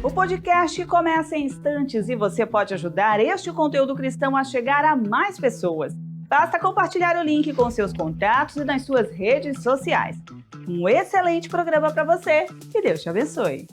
O podcast começa em instantes e você pode ajudar este conteúdo cristão a chegar a mais pessoas. Basta compartilhar o link com seus contatos e nas suas redes sociais. Um excelente programa para você e Deus te abençoe.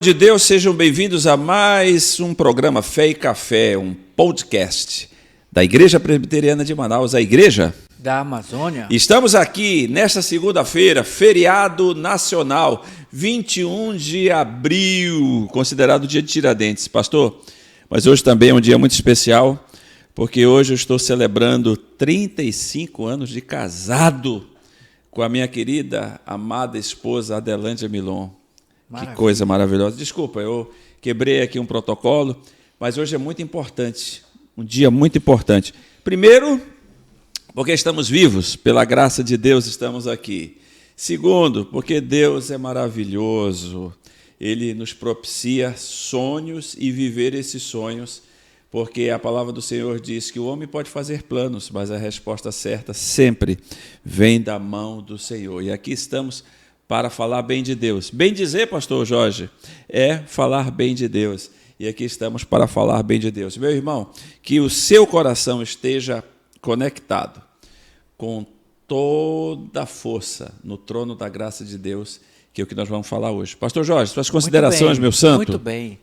De Deus, sejam bem-vindos a mais um programa Fé e Café, um podcast da Igreja Presbiteriana de Manaus, a Igreja da Amazônia. Estamos aqui nesta segunda-feira, feriado nacional, 21 de abril, considerado dia de Tiradentes. Pastor, mas hoje também é um dia muito especial, porque hoje eu estou celebrando 35 anos de casado com a minha querida, amada esposa Adelândia Milon. Maravilha. Que coisa maravilhosa. Desculpa, eu quebrei aqui um protocolo, mas hoje é muito importante, um dia muito importante. Primeiro, porque estamos vivos, pela graça de Deus estamos aqui. Segundo, porque Deus é maravilhoso, Ele nos propicia sonhos e viver esses sonhos, porque a palavra do Senhor diz que o homem pode fazer planos, mas a resposta certa sempre vem da mão do Senhor. E aqui estamos para falar bem de Deus. Bem dizer, pastor Jorge, é falar bem de Deus. E aqui estamos para falar bem de Deus. Meu irmão, que o seu coração esteja conectado com toda a força no trono da graça de Deus, que é o que nós vamos falar hoje. Pastor Jorge, suas considerações, meu santo? Muito bem.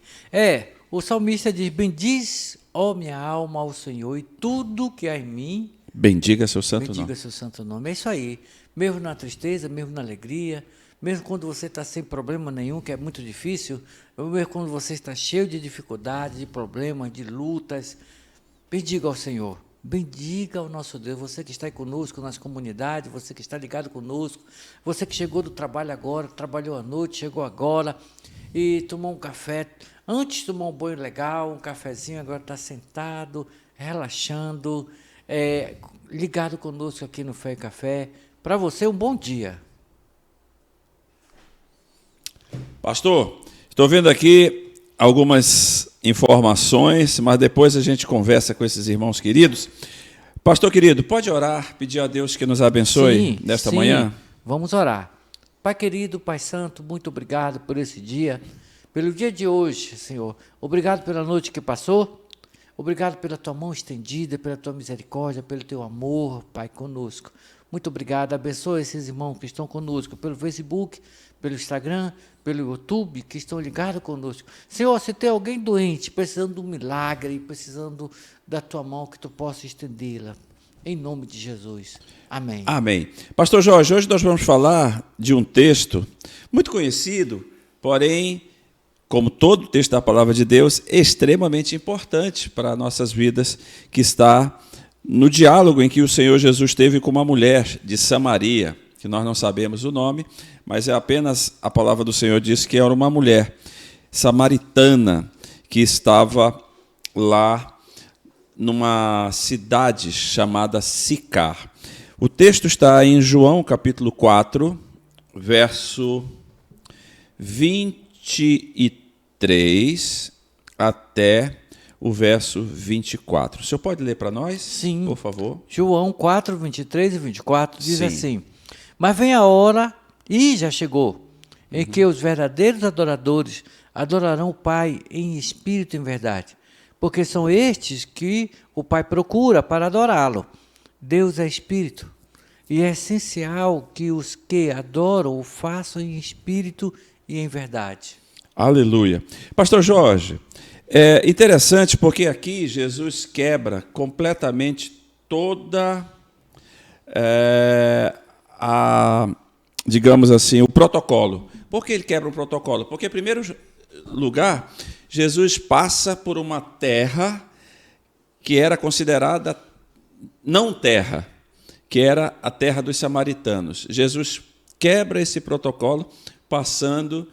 O salmista diz, bendiz, ó minha alma, ao Senhor, e tudo que há em mim, bendiga seu santo nome. Bendiga seu santo nome. É isso aí. Mesmo na tristeza, mesmo na alegria, mesmo quando você está sem problema nenhum, que é muito difícil, mesmo quando você está cheio de dificuldades, de problemas, de lutas, bendiga ao Senhor. Bendiga ao nosso Deus, você que está aí conosco nas comunidades, você que está ligado conosco, você que chegou do trabalho agora, trabalhou à noite, chegou agora e tomou um café. Antes tomou um banho legal, um cafezinho, agora está sentado, relaxando, ligado conosco aqui no Fé e Café. Para você, um bom dia. Pastor, estou vendo aqui algumas informações, mas depois a gente conversa com esses irmãos queridos. Pastor querido, pode orar, pedir a Deus que nos abençoe nesta manhã? Vamos orar. Pai querido, Pai santo, muito obrigado por esse dia, pelo dia de hoje, Senhor. Obrigado pela noite que passou. Obrigado pela tua mão estendida, pela tua misericórdia, pelo teu amor, Pai, conosco. Muito obrigado. Abençoe esses irmãos que estão conosco pelo Facebook, pelo Instagram, pelo YouTube, que estão ligados conosco. Senhor, se tem alguém doente, precisando de um milagre, precisando da tua mão, que tu possa estendê-la. Em nome de Jesus. Amém. Amém. Pastor Jorge, hoje nós vamos falar de um texto muito conhecido, porém, como todo texto da palavra de Deus, extremamente importante para nossas vidas, que está no diálogo em que o Senhor Jesus teve com uma mulher de Samaria, que nós não sabemos o nome, mas é apenas a palavra do Senhor diz que era uma mulher samaritana que estava lá numa cidade chamada Sicar. O texto está em João capítulo 4, verso 23 até o verso 24. O senhor pode ler para nós? Sim. Por favor. João 4, 23 e 24 diz Sim. assim: mas vem a hora, e já chegou, em que os verdadeiros adoradores adorarão o Pai em espírito e em verdade, porque são estes que o Pai procura para adorá-lo. Deus é espírito, e é essencial que os que adoram o façam em espírito e em verdade. Aleluia. Pastor Jorge, é interessante porque aqui Jesus quebra completamente toda digamos assim, o protocolo. Por que ele quebra o protocolo? Porque, em primeiro lugar, Jesus passa por uma terra que era considerada não terra, que era a terra dos samaritanos. Jesus quebra esse protocolo passando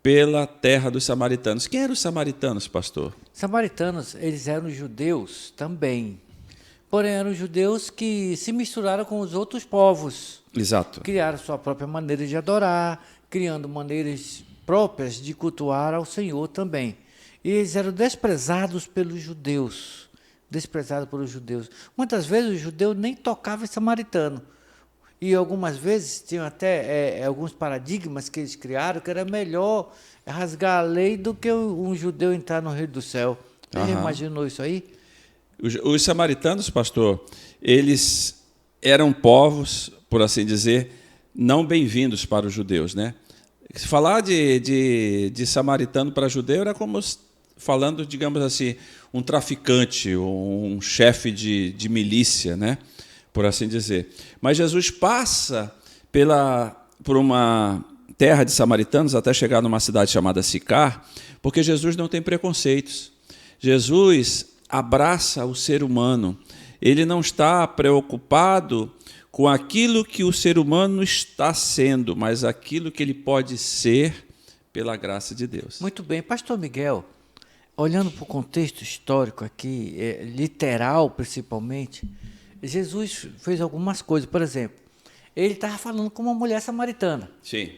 pela terra dos samaritanos. Quem eram os samaritanos, pastor? Samaritanos, eles eram judeus também. Porém, eram judeus que se misturaram com os outros povos. Exato. Criaram sua própria maneira de adorar, criando maneiras próprias de cultuar ao Senhor também. E eles eram desprezados pelos judeus. Muitas vezes o judeu nem tocava em samaritano. E algumas vezes tinham até alguns paradigmas que eles criaram que era melhor rasgar a lei do que um judeu entrar no reino do céu. Você já imaginou isso aí? Os samaritanos, pastor, eles eram povos, por assim dizer, não bem-vindos para os judeus, né? Se falar de samaritano para judeu era como falando, digamos assim, um traficante, um chefe de milícia, né? Por assim dizer. Mas Jesus passa por uma terra de samaritanos até chegar numa cidade chamada Sicar, porque Jesus não tem preconceitos. Jesus abraça o ser humano. Ele não está preocupado com aquilo que o ser humano está sendo, mas aquilo que ele pode ser pela graça de Deus. Muito bem. Pastor Miguel, olhando para o contexto histórico aqui, literal principalmente, Jesus fez algumas coisas. Por exemplo, ele estava falando com uma mulher samaritana. Sim.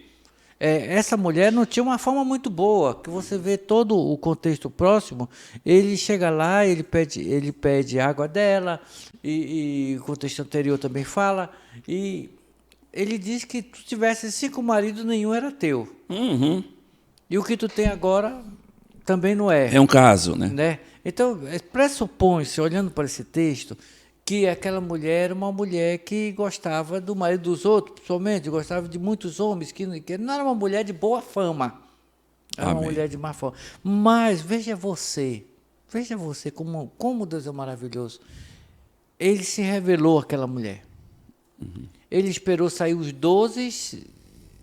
Essa mulher não tinha uma fama muito boa, que você vê todo o contexto próximo, ele chega lá, ele pede água dela, e o contexto anterior também fala, e ele diz que tu tivesse 5 maridos, nenhum era teu. Uhum. E o que tu tem agora também não é. É um caso, né? Então, pressupõe-se, olhando para esse texto, que aquela mulher era uma mulher que gostava do marido dos outros, principalmente, gostava de muitos homens, que não era uma mulher de boa fama, era uma mulher de má fama. Mas veja você como Deus é maravilhoso. Ele se revelou àquela mulher. Uhum. Ele esperou sair os 12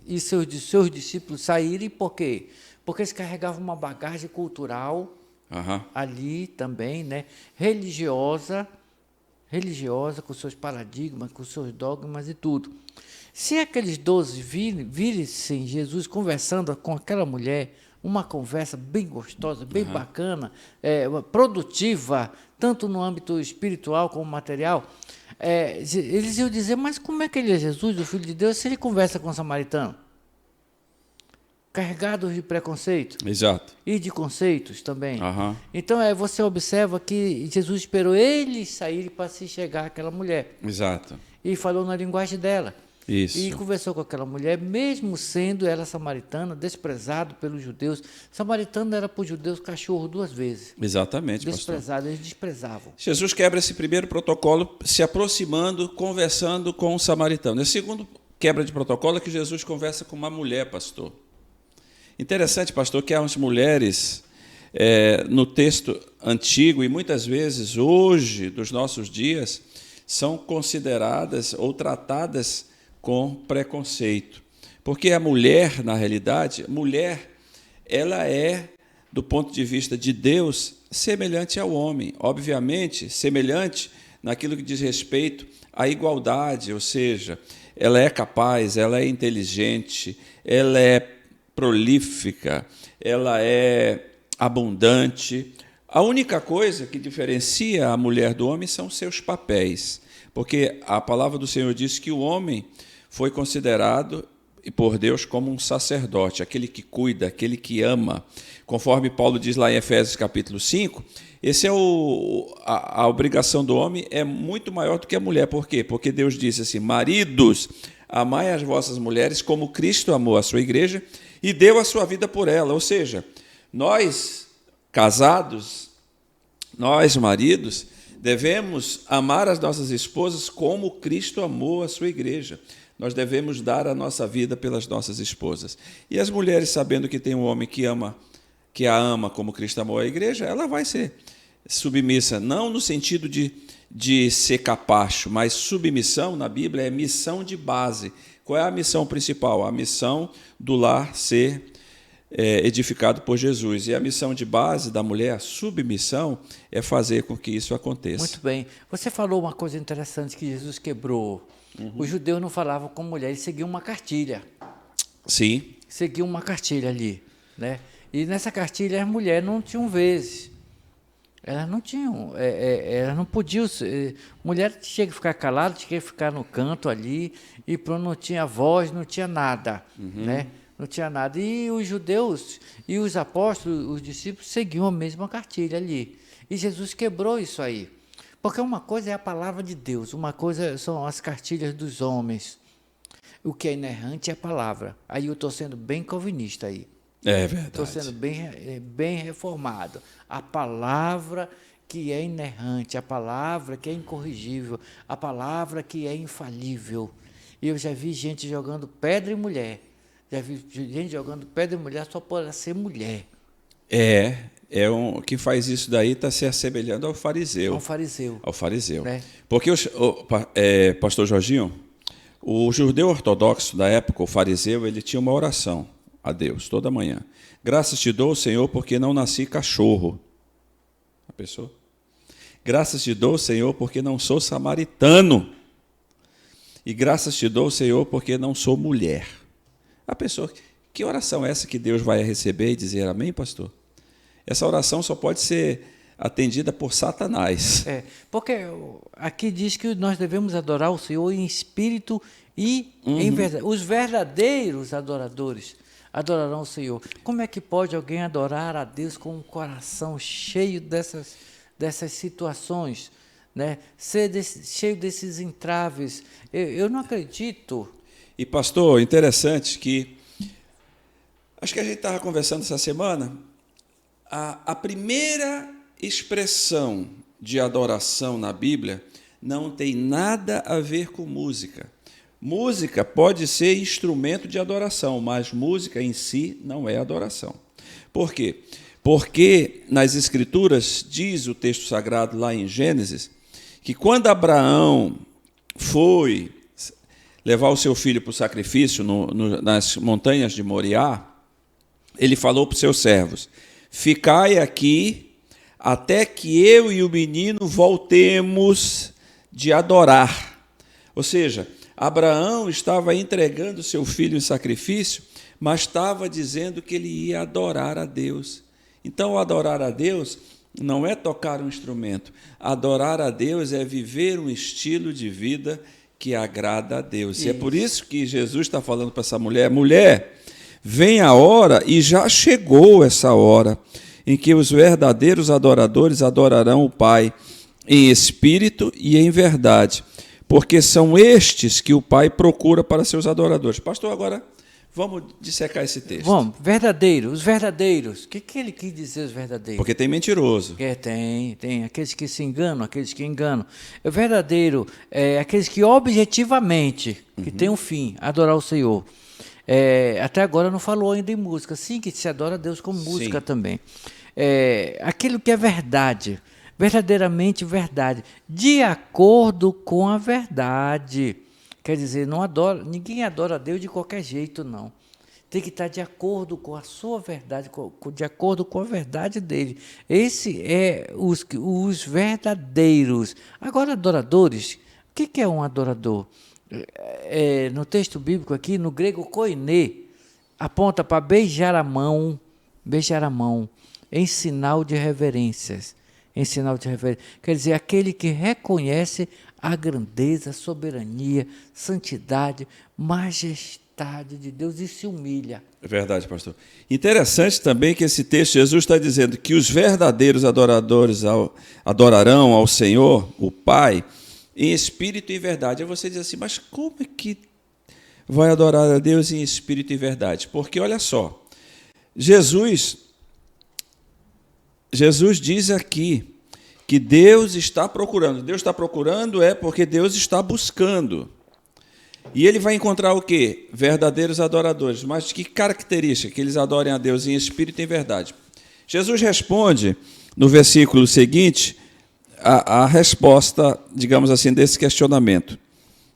e seus discípulos saírem, por quê? Porque eles carregavam uma bagagem cultural ali também, né? religiosa, com seus paradigmas, com seus dogmas e tudo. Se aqueles 12 vissem Jesus conversando com aquela mulher, uma conversa bem gostosa, bem bacana, produtiva, tanto no âmbito espiritual como material, eles iam dizer, mas como é que ele é Jesus, o Filho de Deus, se ele conversa com o samaritano? Carregados de preconceito. Exato. E de conceitos também. Então, você observa que Jesus esperou eles saírem para se chegar àquela mulher. Exato. E falou na linguagem dela. Isso. E conversou com aquela mulher, mesmo sendo ela samaritana, desprezado pelos judeus. Samaritano era para os judeus cachorro 2 vezes. Exatamente, desprezado, pastor. Eles desprezavam. Jesus quebra esse primeiro protocolo se aproximando, conversando com o samaritano. Esse segundo quebra de protocolo é que Jesus conversa com uma mulher, pastor. Interessante, pastor, que as mulheres, no texto antigo e muitas vezes hoje, dos nossos dias, são consideradas ou tratadas com preconceito. Porque a mulher, na realidade, ela é, do ponto de vista de Deus, semelhante ao homem. Obviamente, semelhante naquilo que diz respeito à igualdade, ou seja, ela é capaz, ela é inteligente, ela é prolífica, ela é abundante. A única coisa que diferencia a mulher do homem são seus papéis, porque a palavra do Senhor diz que o homem foi considerado por Deus como um sacerdote, aquele que cuida, aquele que ama. Conforme Paulo diz lá em Efésios capítulo 5, a obrigação do homem é muito maior do que a mulher. Por quê? Porque Deus disse assim, maridos, amai as vossas mulheres como Cristo amou a sua igreja e deu a sua vida por ela. Ou seja, nós casados, nós maridos, devemos amar as nossas esposas como Cristo amou a sua igreja. Nós devemos dar a nossa vida pelas nossas esposas. E as mulheres, sabendo que tem um homem que a ama como Cristo amou a igreja, ela vai ser submissa, não no sentido de de ser capacho, mas submissão na Bíblia é missão de base. Qual é a missão principal? A missão do lar ser edificado por Jesus. E a missão de base da mulher, a submissão, é fazer com que isso aconteça. Muito bem. Você falou uma coisa interessante que Jesus quebrou. Os judeus não falavam com mulher, eles seguiam uma cartilha. Sim. Seguiam uma cartilha ali, né? E nessa cartilha as mulheres não tinham vezes. Elas não tinham, elas não podiam. Mulher tinha que ficar calada, tinha que ficar no canto ali, e pronto, não tinha voz, não tinha nada, né? Não tinha nada. E os judeus e os apóstolos, os discípulos, seguiam a mesma cartilha ali. E Jesus quebrou isso aí. Porque uma coisa é a palavra de Deus, uma coisa são as cartilhas dos homens. O que é inerrante é a palavra. Aí eu estou sendo bem calvinista aí. É verdade. Estou sendo bem reformado. A palavra que é inerrante, a palavra que é incorrigível, a palavra que é infalível. E eu já vi gente jogando pedra em mulher. Já vi gente jogando pedra em mulher só por ser mulher. Quem faz isso daí está se assemelhando ao fariseu. Ao fariseu. Ao fariseu. Né? Porque, pastor Jorginho, o judeu ortodoxo da época, o fariseu, ele tinha uma oração a Deus toda manhã. Graças te dou, Senhor, porque não nasci cachorro. A pessoa? Graças te dou, Senhor, porque não sou samaritano. E graças te dou, Senhor, porque não sou mulher. A pessoa, que oração é essa que Deus vai receber e dizer amém, pastor? Essa oração só pode ser atendida por Satanás. Porque aqui diz que nós devemos adorar o Senhor em espírito e em verdade. Os verdadeiros adoradores adorarão o Senhor. Como é que pode alguém adorar a Deus com um coração cheio dessas situações, né? Cheio desses entraves? Eu não acredito. E, pastor, interessante que, acho que a gente estava conversando essa semana, a primeira expressão de adoração na Bíblia não tem nada a ver com música. Música pode ser instrumento de adoração, mas música em si não é adoração. Por quê? Porque nas Escrituras, diz o texto sagrado lá em Gênesis, que quando Abraão foi levar o seu filho para o sacrifício nas montanhas de Moriá, ele falou para os seus servos: ficai aqui até que eu e o menino voltemos de adorar. Ou seja, Abraão estava entregando seu filho em sacrifício, mas estava dizendo que ele ia adorar a Deus. Então, adorar a Deus não é tocar um instrumento. Adorar a Deus é viver um estilo de vida que agrada a Deus. Isso. E é por isso que Jesus está falando para essa mulher: mulher, vem a hora, e já chegou essa hora, em que os verdadeiros adoradores adorarão o Pai em espírito e em verdade, porque são estes que o Pai procura para seus adoradores. Pastor, agora vamos dissecar esse texto. Vamos, os verdadeiros. O que ele quis dizer, os verdadeiros? Porque tem mentiroso. Tem. Aqueles que se enganam, aqueles que enganam. O verdadeiro é aqueles que objetivamente, que tem um fim, adorar o Senhor. Até agora não falou ainda em música. Sim, que se adora a Deus com música também. Aquilo que é verdade, verdadeiramente verdade, de acordo com a verdade. Quer dizer, ninguém adora a Deus de qualquer jeito, não. Tem que estar de acordo com a sua verdade, de acordo com a verdade dele. Esse é os verdadeiros. Agora, adoradores, o que é um adorador? No texto bíblico aqui, no grego koiné, aponta para beijar a mão, em sinal de reverências. Quer dizer, aquele que reconhece a grandeza, soberania, santidade, majestade de Deus e se humilha. É verdade, pastor. Interessante também que esse texto, Jesus está dizendo que os verdadeiros adoradores adorarão ao Senhor, o Pai, em espírito e verdade. Aí você diz assim, mas como é que vai adorar a Deus em espírito e verdade? Porque, olha só, Jesus diz aqui que Deus está procurando. Deus está procurando porque Deus está buscando. E ele vai encontrar o quê? Verdadeiros adoradores. Mas que característica? Que eles adorem a Deus em espírito e em verdade. Jesus responde no versículo seguinte, a resposta, digamos assim, desse questionamento.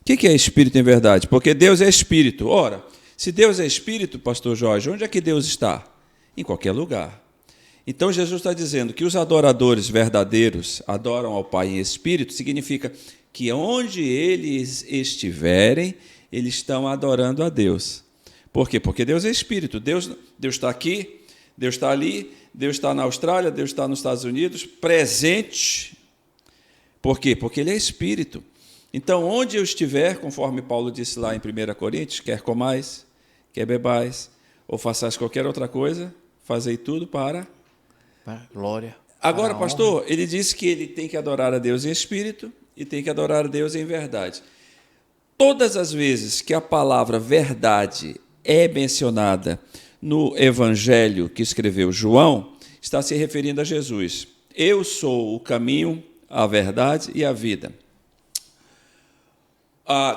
O que é espírito em verdade? Porque Deus é espírito. Ora, se Deus é espírito, pastor Jorge, onde é que Deus está? Em qualquer lugar. Então Jesus está dizendo que os adoradores verdadeiros adoram ao Pai em espírito, significa que onde eles estiverem, eles estão adorando a Deus. Por quê? Porque Deus é espírito. Deus está aqui, Deus está ali, Deus está na Austrália, Deus está nos Estados Unidos, presente. Por quê? Porque Ele é espírito. Então, onde eu estiver, conforme Paulo disse lá em 1 Coríntios, quer comais, quer bebais, ou façais qualquer outra coisa, fazei tudo para glória. Agora, pastor, ele disse que ele tem que adorar a Deus em espírito e tem que adorar a Deus em verdade. Todas as vezes que a palavra verdade é mencionada no evangelho que escreveu João, está se referindo a Jesus. Eu sou o caminho, a verdade e a vida.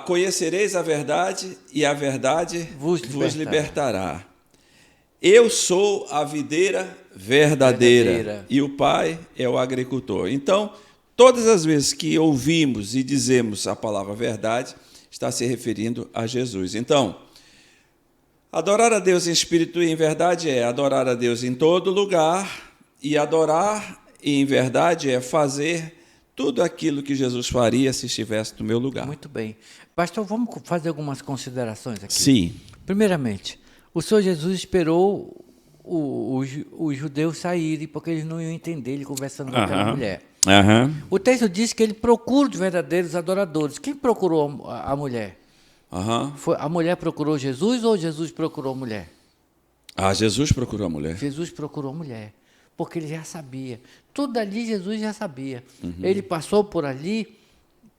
Conhecereis a verdade e a verdade vos libertará. Eu sou a videira verdadeira e o Pai é o agricultor. Então, todas as vezes que ouvimos e dizemos a palavra verdade, está se referindo a Jesus. Então, adorar a Deus em espírito e em verdade é adorar a Deus em todo lugar, e adorar em verdade é fazer tudo aquilo que Jesus faria se estivesse no meu lugar. Muito bem. Pastor, vamos fazer algumas considerações aqui. Sim. Primeiramente, o Senhor Jesus esperou os judeus saírem, porque eles não iam entender ele conversando com aquela mulher. O texto diz que ele procura os verdadeiros adoradores. Quem procurou a mulher? A mulher procurou Jesus ou Jesus procurou a mulher? Jesus procurou a mulher. Jesus procurou a mulher, porque ele já sabia. Tudo ali Jesus já sabia. Ele passou por ali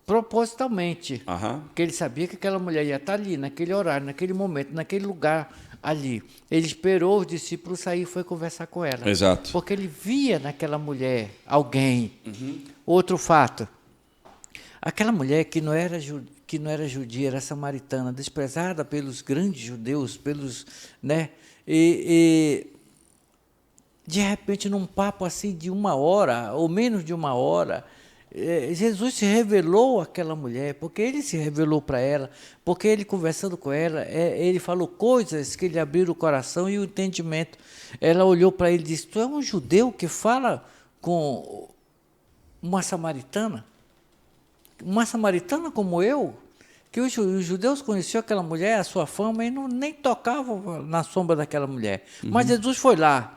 propositalmente, porque ele sabia que aquela mulher ia estar ali, naquele horário, naquele momento, naquele lugar ali. Ele esperou os discípulos sair e foi conversar com ela. Exato. Porque ele via naquela mulher alguém. Outro fato, aquela mulher que não era judia, era samaritana, desprezada pelos grandes judeus, e de repente, num papo assim de 1 hora, ou menos de 1 hora, Jesus se revelou àquela mulher, porque ele se revelou para ela, porque ele conversando com ela, ele falou coisas que lhe abriram o coração e o entendimento. Ela olhou para ele e disse: tu é um judeu que fala com uma samaritana? Uma samaritana como eu? Que os judeus conheciam aquela mulher, a sua fama, e nem tocavam na sombra daquela mulher. Mas Jesus foi lá.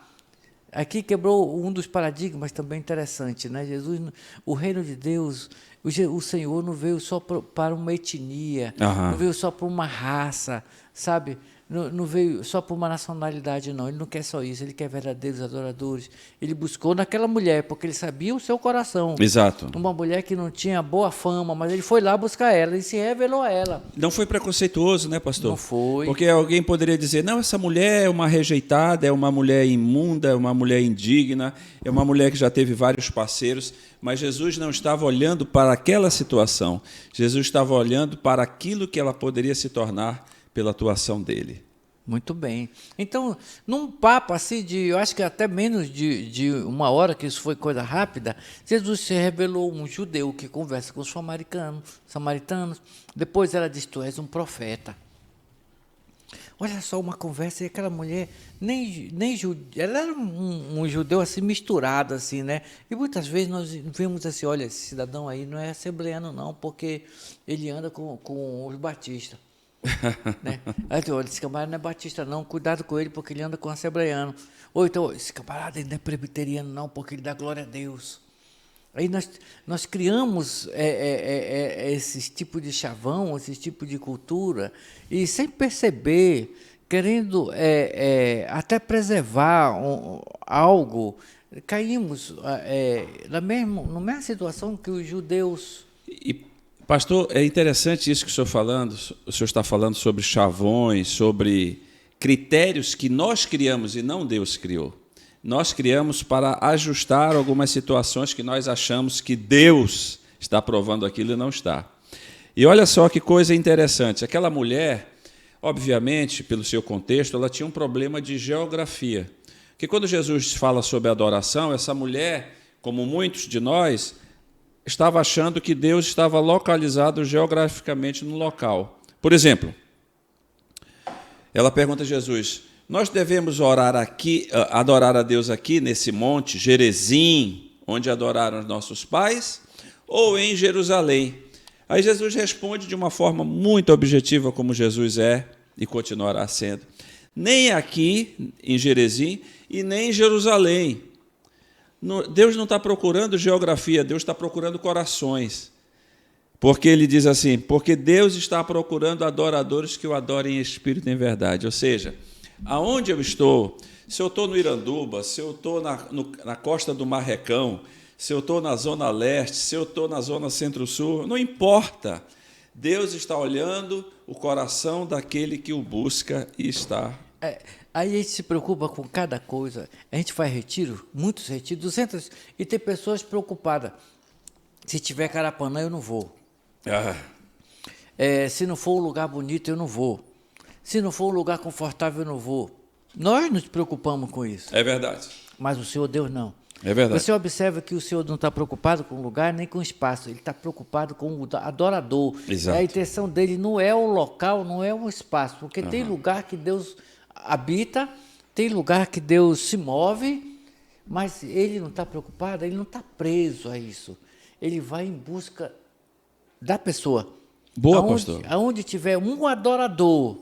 Aqui quebrou um dos paradigmas também interessante, né? Jesus, o reino de Deus, o Senhor não veio só para uma etnia, não veio só para uma raça, sabe? Não veio só para uma nacionalidade, não. Ele não quer só isso, ele quer verdadeiros adoradores. Ele buscou naquela mulher, porque ele sabia o seu coração. Exato. Uma mulher que não tinha boa fama, mas ele foi lá buscar ela e se revelou a ela. Não foi preconceituoso, né, pastor? Não foi. Porque alguém poderia dizer: não, essa mulher é uma rejeitada, é uma mulher imunda, é uma mulher indigna, é uma mulher que já teve vários parceiros. Mas Jesus não estava olhando para aquela situação. Jesus estava olhando para aquilo que ela poderia se tornar pela atuação dele. Muito bem. Então, num papo assim eu acho que até menos de 1 hora, que isso foi coisa rápida, Jesus se revelou um judeu que conversa com os samaritanos. Depois ela diz: tu és um profeta. Olha só, uma conversa, e aquela mulher, ela era um judeu assim misturado, assim, né? E muitas vezes nós vemos assim: olha, esse cidadão aí não é assembleano não, porque ele anda com os batistas. Né? Aí, olha, esse camarada não é batista não, cuidado com ele porque ele anda com assembleiano. Ou então, esse camarada ele não é presbiteriano não, porque ele dá glória a Deus. Aí nós criamos esse tipo de chavão, esse tipo de cultura, e sem perceber, querendo até preservar algo, caímos na mesma situação que os judeus. Pastor, é interessante isso que o senhor está falando sobre chavões, sobre critérios que nós criamos e não Deus criou. Nós criamos para ajustar algumas situações que nós achamos que Deus está provando aquilo e não está. E olha só que coisa interessante, aquela mulher, obviamente, pelo seu contexto, ela tinha um problema de geografia. Porque quando Jesus fala sobre adoração, essa mulher, como muitos de nós, estava achando que Deus estava localizado geograficamente no local. Por exemplo, ela pergunta a Jesus: nós devemos orar aqui, adorar a Deus aqui nesse monte, Gerizim, onde adoraram os nossos pais, ou em Jerusalém? Aí Jesus responde de uma forma muito objetiva, como Jesus é e continuará sendo: nem aqui em Gerizim e nem em Jerusalém. Deus não está procurando geografia, Deus está procurando corações. Porque ele diz assim: porque Deus está procurando adoradores que o adorem em espírito e em verdade. Ou seja, aonde eu estou, se eu estou no Iranduba, se eu estou na costa do Marrecão, se eu estou na Zona Leste, se eu estou na Zona Centro-Sul, não importa. Deus está olhando o coração daquele que o busca e está. Aí a gente se preocupa com cada coisa. A gente faz retiro, muitos retiros, 200, e tem pessoas preocupadas. Se tiver Carapanã, eu não vou. Se não for um lugar bonito, eu não vou. Se não for um lugar confortável, eu não vou. Nós nos preocupamos com isso. É verdade. Mas o Senhor Deus não. É verdade. Você observa que o Senhor não está preocupado com o lugar nem com o espaço, ele está preocupado com o adorador. Exato. A intenção dele não é o local, não é o espaço, porque tem lugar que Deus habita, tem lugar que Deus se move, mas ele não está preocupado, ele não está preso a isso. Ele vai em busca da pessoa. Boa, pastor. Aonde tiver um adorador.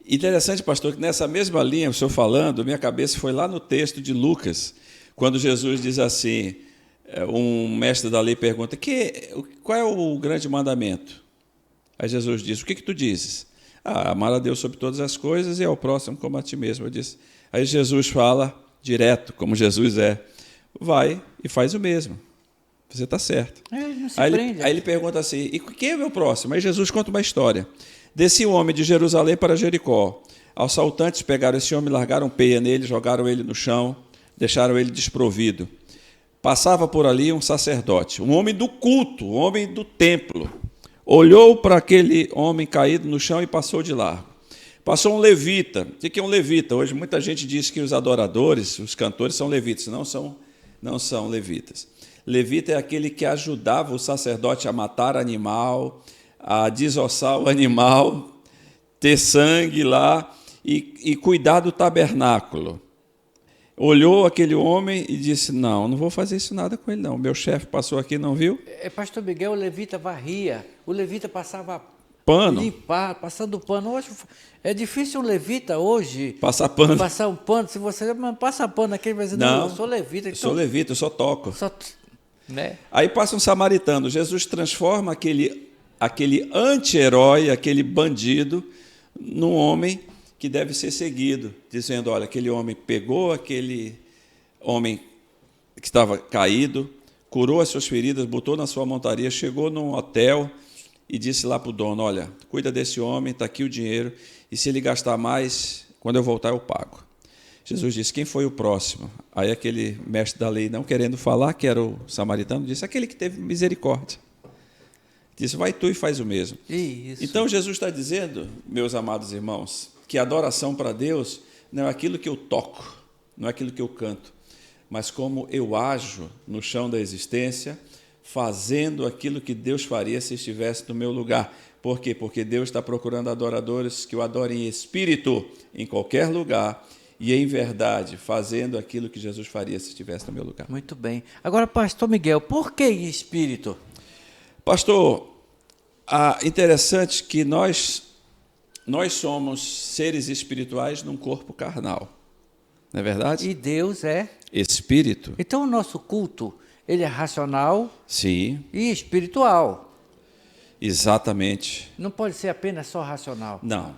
Interessante, pastor, que nessa mesma linha, o senhor falando, minha cabeça foi lá no texto de Lucas, quando Jesus diz assim, um mestre da lei pergunta: qual é o grande mandamento? Aí Jesus diz: o que tu dizes? Amar a Deus sobre todas as coisas e ao próximo como a ti mesmo. Eu disse. Aí Jesus fala direto, como Jesus é: vai e faz o mesmo. Você está certo. Não se Aí prende. ele pergunta assim: e quem é o meu próximo? Aí Jesus conta uma história. Descia um homem de Jerusalém para Jericó. Assaltantes pegaram esse homem, largaram peia nele, jogaram ele no chão, deixaram ele desprovido. Passava por ali um sacerdote, um homem do culto, um homem do templo. Olhou para aquele homem caído no chão e passou de largo. Passou um levita. O que é um levita? Hoje muita gente diz que os adoradores, os cantores são levitas. Não são levitas. Levita é aquele que ajudava o sacerdote a matar animal, a desossar o animal, ter sangue lá e cuidar do tabernáculo. Olhou aquele homem e disse: não vou fazer isso nada com ele não. Meu chefe passou aqui, não viu? Pastor Miguel, o levita varria, o levita passava pano, limpar, passando pano. Hoje, é difícil um levita hoje passar pano. Passar um pano. Se você passa pano aqui, ele vai dizer: não, eu sou levita. Então, sou levita, eu só toco. Né? Aí passa um samaritano. Jesus transforma aquele anti-herói, aquele bandido, num homem que deve ser seguido, dizendo: olha, aquele homem pegou aquele homem que estava caído, curou as suas feridas, botou na sua montaria, chegou num hotel e disse lá para o dono: olha, cuida desse homem, está aqui o dinheiro, e se ele gastar mais, quando eu voltar eu pago. Jesus disse: quem foi o próximo? Aí aquele mestre da lei, não querendo falar que era o samaritano, disse: aquele que teve misericórdia. Disse: vai tu e faz o mesmo. Isso. Então Jesus está dizendo, meus amados irmãos, que a adoração para Deus não é aquilo que eu toco, não é aquilo que eu canto, mas como eu ajo no chão da existência, fazendo aquilo que Deus faria se estivesse no meu lugar. Por quê? Porque Deus está procurando adoradores que o adorem em espírito, em qualquer lugar, e em verdade, fazendo aquilo que Jesus faria se estivesse no meu lugar. Muito bem. Agora, pastor Miguel, por que em espírito? Pastor, interessante que nós somos seres espirituais num corpo carnal, não é verdade? E Deus é espírito. Então o nosso culto, ele é racional, sim, e espiritual. Exatamente. Não pode ser apenas só racional. Não.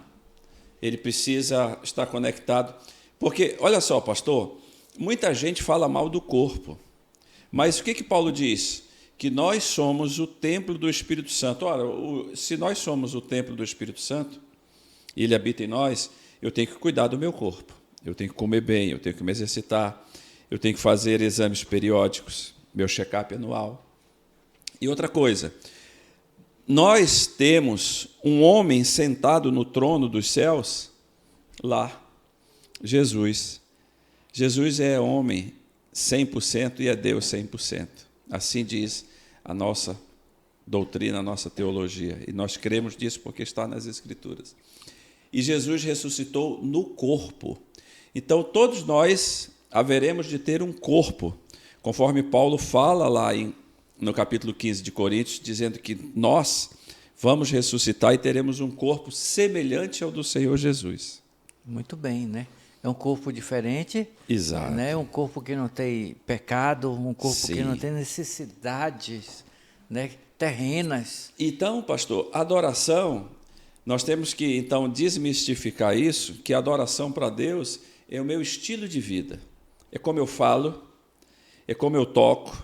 Ele precisa estar conectado. Porque, olha só, pastor, muita gente fala mal do corpo. Mas o que Paulo diz? Que nós somos o templo do Espírito Santo. Ora, se nós somos o templo do Espírito Santo, e ele habita em nós, eu tenho que cuidar do meu corpo. Eu tenho que comer bem, eu tenho que me exercitar, eu tenho que fazer exames periódicos, meu check-up anual. E outra coisa, nós temos um homem sentado no trono dos céus, lá, Jesus. Jesus é homem 100% e é Deus 100%. Assim diz a nossa doutrina, a nossa teologia. E nós cremos nisso porque está nas Escrituras. E Jesus ressuscitou no corpo. Então, todos nós haveremos de ter um corpo, conforme Paulo fala lá no capítulo 15 de Coríntios, dizendo que nós vamos ressuscitar e teremos um corpo semelhante ao do Senhor Jesus. Muito bem, né? É um corpo diferente. Exato. Né? Um corpo que não tem pecado, um corpo Sim. que não tem necessidades, né, terrenas. Então, pastor, adoração, nós temos que, então, desmistificar isso, que a adoração para Deus é o meu estilo de vida. É como eu falo, é como eu toco,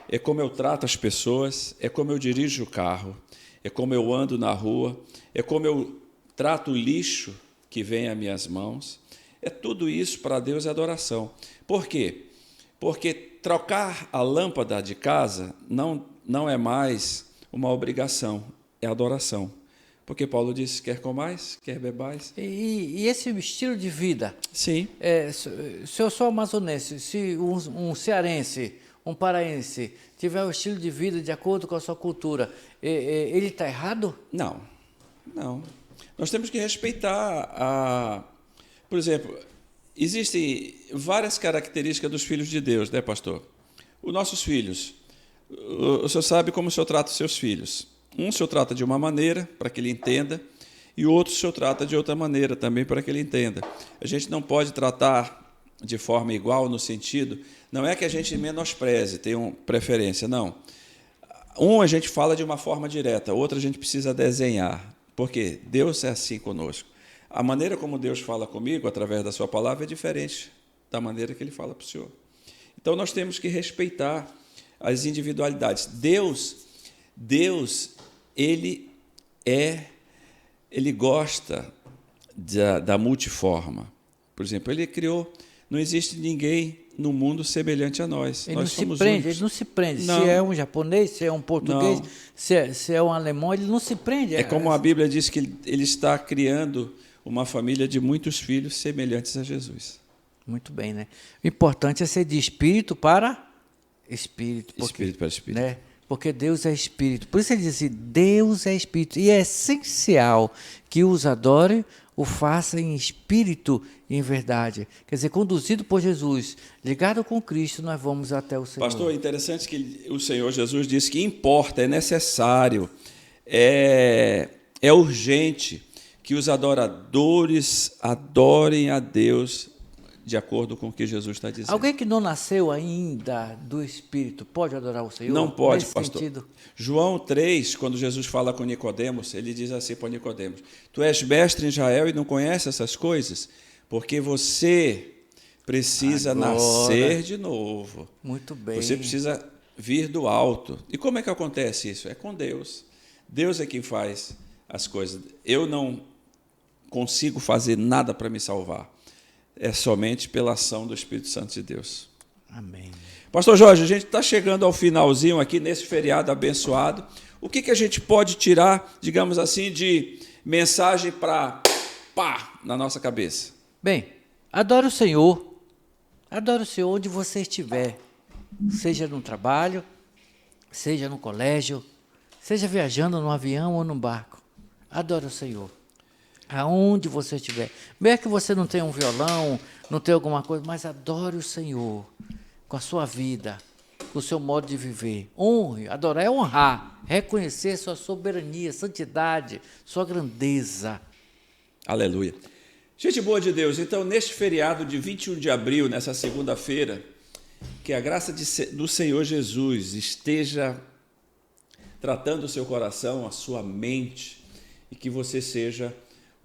é como eu trato as pessoas, é como eu dirijo o carro, é como eu ando na rua, é como eu trato o lixo que vem às minhas mãos. É tudo isso para Deus é adoração. Por quê? Porque trocar a lâmpada de casa não é mais uma obrigação, é adoração. Porque Paulo disse, quer comais, quer bebais. E esse estilo de vida, Sim. Se eu sou amazonense, se um cearense, um paraense, tiver um estilo de vida de acordo com a sua cultura, ele está errado? Não. Nós temos que respeitar Por exemplo, existem várias características dos filhos de Deus, né, pastor? Os nossos filhos, o senhor sabe como o senhor trata os seus filhos. Um o senhor trata de uma maneira, para que ele entenda, e o outro o senhor trata de outra maneira também, para que ele entenda. A gente não pode tratar de forma igual no sentido, não é que a gente menospreze, tenha uma preferência, não. Um a gente fala de uma forma direta, outro a gente precisa desenhar, porque Deus é assim conosco. A maneira como Deus fala comigo, através da sua palavra, é diferente da maneira que Ele fala para o Senhor. Então, nós temos que respeitar as individualidades. Deus, Ele gosta da multiforma. Por exemplo, Ele criou, não existe ninguém no mundo semelhante a nós. Ele nós não se somos prende, únicos. ele não se prende. Não. Se é um japonês, se é um português, Não. se é um alemão, ele não se prende. É como a Bíblia diz que Ele está criando uma família de muitos filhos semelhantes a Jesus. Muito bem, né? O importante é ser de espírito para espírito. Espírito para espírito. Né? Porque Deus é espírito. Por isso ele diz assim, Deus é espírito. E é essencial que os adore, o faça em espírito e em verdade. Quer dizer, conduzido por Jesus, ligado com Cristo, nós vamos até o Senhor. Pastor, é interessante que o Senhor Jesus disse que importa, é necessário, é urgente que os adoradores adorem a Deus de acordo com o que Jesus está dizendo. Alguém que não nasceu ainda do Espírito pode adorar o Senhor? Não pode, nesse pastor. Sentido? João 3, quando Jesus fala com Nicodemos, ele diz assim para Nicodemos, tu és mestre em Israel e não conhece essas coisas? Porque você precisa Agora, nascer de novo. Muito bem. Você precisa vir do alto. E como é que acontece isso? É com Deus. Deus é quem faz as coisas. Eu não consigo fazer nada para me salvar. É somente pela ação do Espírito Santo de Deus. Amém. Pastor Jorge, a gente está chegando ao finalzinho aqui nesse feriado abençoado. O que a gente pode tirar, digamos assim, de mensagem para pá na nossa cabeça? Bem, adore o Senhor. Adore o Senhor onde você estiver. Seja no trabalho, seja no colégio, seja viajando no avião ou no barco. Adore o Senhor. Aonde você estiver. Mesmo que você não tenha um violão, não tenha alguma coisa, mas adore o Senhor com a sua vida, com o seu modo de viver. Honre, adorar é honrar, reconhecer sua soberania, santidade, sua grandeza. Aleluia. Gente boa de Deus, então neste feriado de 21 de abril, nessa segunda-feira, que a graça do Senhor Jesus esteja tratando o seu coração, a sua mente, e que você seja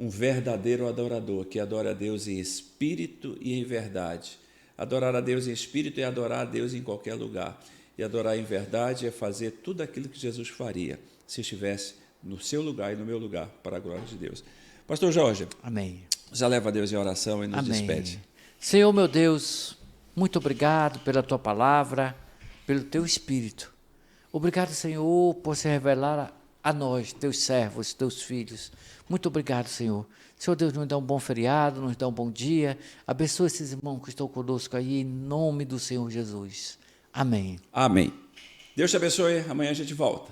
um verdadeiro adorador, que adora a Deus em espírito e em verdade. Adorar a Deus em espírito é adorar a Deus em qualquer lugar. E adorar em verdade é fazer tudo aquilo que Jesus faria, se estivesse no seu lugar e no meu lugar, para a glória de Deus. Pastor Jorge, Amém. já leva a Deus em oração e nos Amém. despede. Senhor meu Deus, muito obrigado pela tua palavra, pelo teu Espírito. Obrigado, Senhor, por se revelar a nós, teus servos, teus filhos. Muito obrigado, Senhor. Senhor Deus, nos dá um bom feriado, nos dá um bom dia. Abençoa esses irmãos que estão conosco aí, em nome do Senhor Jesus. Amém. Amém. Deus te abençoe. Amanhã a gente volta.